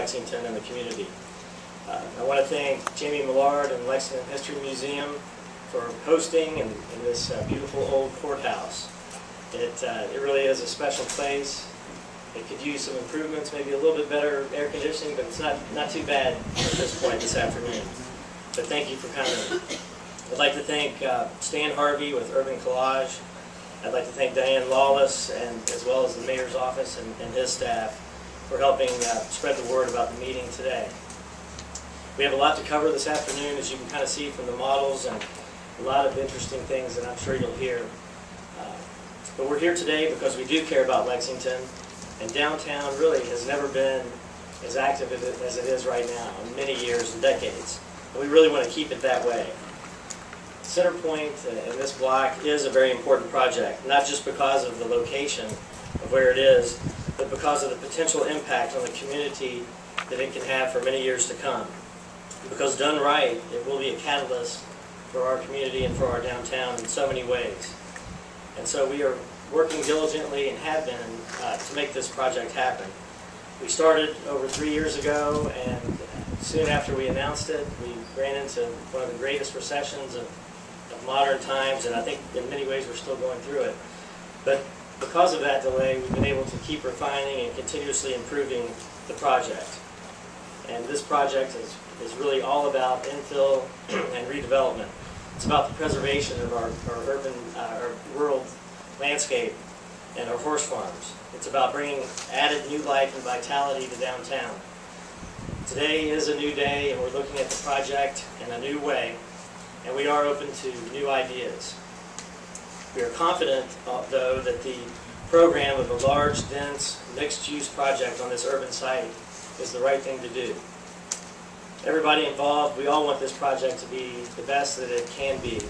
Lexington and the community. I want to thank Jamie Millard and Lexington History Museum for hosting in this beautiful old courthouse. It really is a special place. It could use some improvements, maybe a little bit better air conditioning, but it's not too bad at this point this afternoon. But thank you for coming. I'd like to thank Stan Harvey with Urban Collage. I'd like to thank Diane Lawless, and as well as the Mayor's office and his staff for helping spread the word about the meeting today. We have a lot to cover this afternoon, as you can kind of see from the models, and a lot of interesting things that I'm sure you'll hear. But we're here today because we do care about Lexington, and downtown really has never been as active as it is right now in many years and decades. And we really want to keep it that way. CentrePointe in this block is a very important project, not just because of the location of where it is, but because of the potential impact on the community that it can have for many years to come. Because done right, it will be a catalyst for our community and for our downtown in so many ways. And so we are working diligently and have been to make this project happen. We started over 3 years ago, and soon after we announced it, we ran into one of the greatest recessions of modern times, and I think in many ways we're still going through it. But because of that delay, we've been able to keep refining and continuously improving the project. And this project is really all about infill and redevelopment. It's about the preservation of our urban, our rural landscape and our horse farms. It's about bringing added new life and vitality to downtown. Today is a new day, and we're looking at the project in a new way, and we are open to new ideas. We are confident, though, that the program of a large, dense, mixed-use project on this urban site is the right thing to do. Everybody involved, we all want this project to be the best that it can be,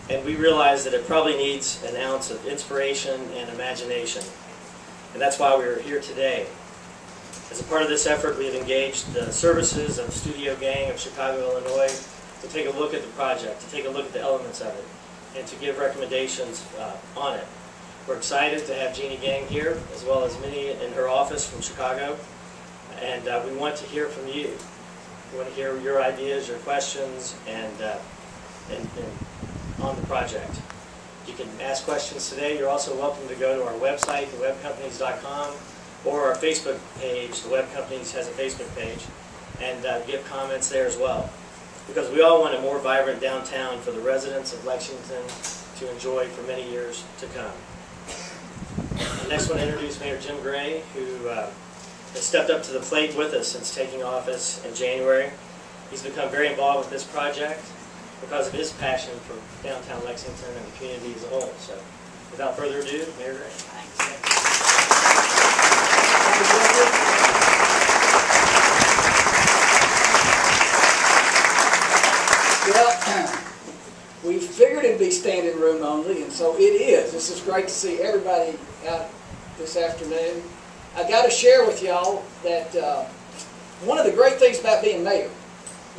and we realize that it probably needs an ounce of inspiration and imagination, and that's why we're here today. As a part of this effort, we have engaged the services of Studio Gang of Chicago, Illinois, to take a look at the project, to take a look at the elements of it, and to give recommendations on it. We're excited to have Jeannie Gang here, as well as Minnie in her office from Chicago, and we want to hear from you. We want to hear your ideas, your questions, and on the project. You can ask questions today. You're also welcome to go to our website, thewebcompanies.com, or our Facebook page. The Web Companies has a Facebook page, and give comments there as well. Because we all want a more vibrant downtown for the residents of Lexington to enjoy for many years to come. The next one, I introduce Mayor Jim Gray, who has stepped up to the plate with us since taking office in January. He's become very involved with this project because of his passion for downtown Lexington and the community as a whole. So, without further ado, Mayor Gray. Thanks. Well, we figured it'd be standing room only, and so it is. This is great to see everybody out this afternoon. I got to share with y'all that one of the great things about being mayor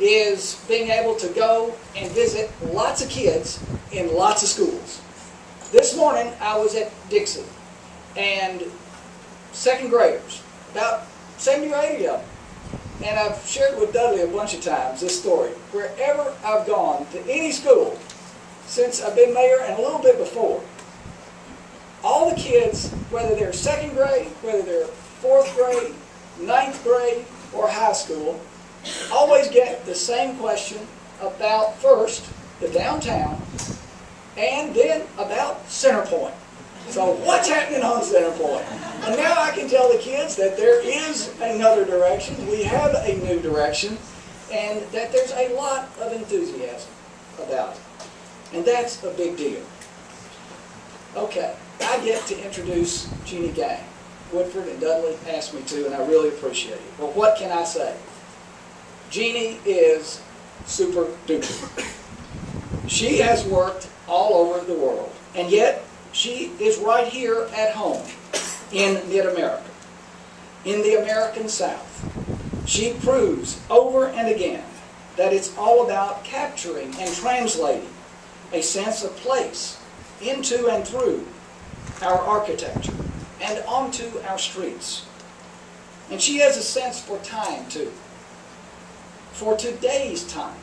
is being able to go and visit lots of kids in lots of schools. This morning I was at Dixie, and second graders, about 70 or 80 of them. And I've shared with Dudley a bunch of times this story. Wherever I've gone to any school since I've been mayor and a little bit before, all the kids, whether they're second grade, whether they're fourth grade, ninth grade, or high school, always get the same question about, first, the downtown, and then about CentrePointe. So what's happening on CentrePointe? And now I can tell the kids that there is another direction, we have a new direction, and that there's a lot of enthusiasm about it. And that's a big deal. Okay, I get to introduce Jeannie Gang. Woodford and Dudley asked me to, and I really appreciate it. But what can I say? Jeannie is super duper. She has worked all over the world, and yet she is right here at home in mid-America, in the American South. She proves over and again that it's all about capturing and translating a sense of place into and through our architecture and onto our streets. And she has a sense for time, too. For today's time,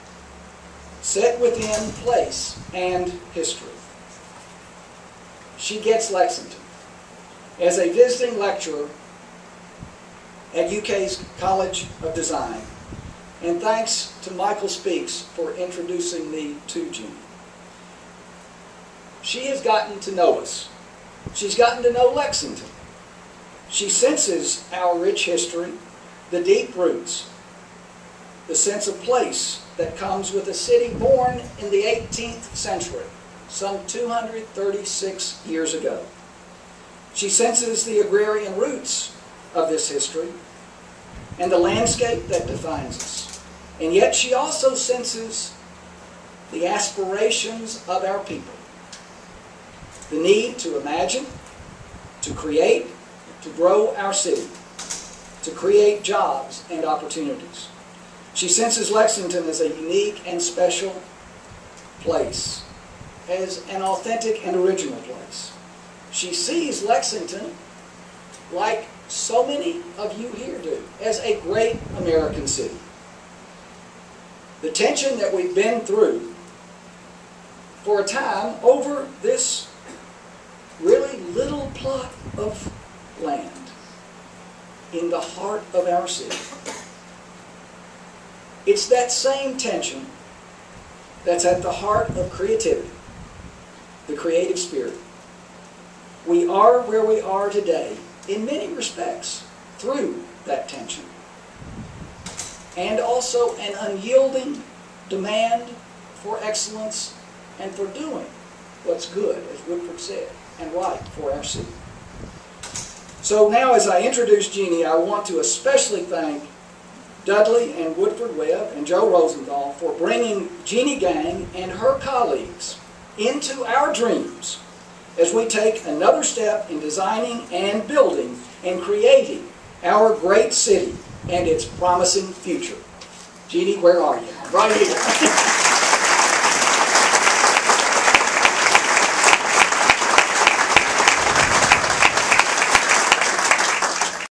set within place and history. She gets Lexington. As a visiting lecturer at UK's College of Design, and thanks to Michael Speaks for introducing me to Jeannie. She has gotten to know us. She's gotten to know Lexington. She senses our rich history, the deep roots, the sense of place that comes with a city born in the 18th century, some 236 years ago. She senses the agrarian roots of this history and the landscape that defines us. And yet she also senses the aspirations of our people. The need to imagine, to create, to grow our city, to create jobs and opportunities. She senses Lexington as a unique and special place, as an authentic and original place. She sees Lexington, like so many of you here do, as a great American city. The tension that we've been through for a time over this really little plot of land in the heart of our city. It's that same tension that's at the heart of creativity, the creative spirit. We are where we are today, in many respects, through that tension. And also an unyielding demand for excellence and for doing what's good, as Woodford said, and right for our city. So now, as I introduce Jeannie, I want to especially thank Dudley and Woodford Webb and Joe Rosenthal for bringing Jeannie Gang and her colleagues into our dreams as we take another step in designing and building and creating our great city and its promising future. Jeannie, where are you? Right here.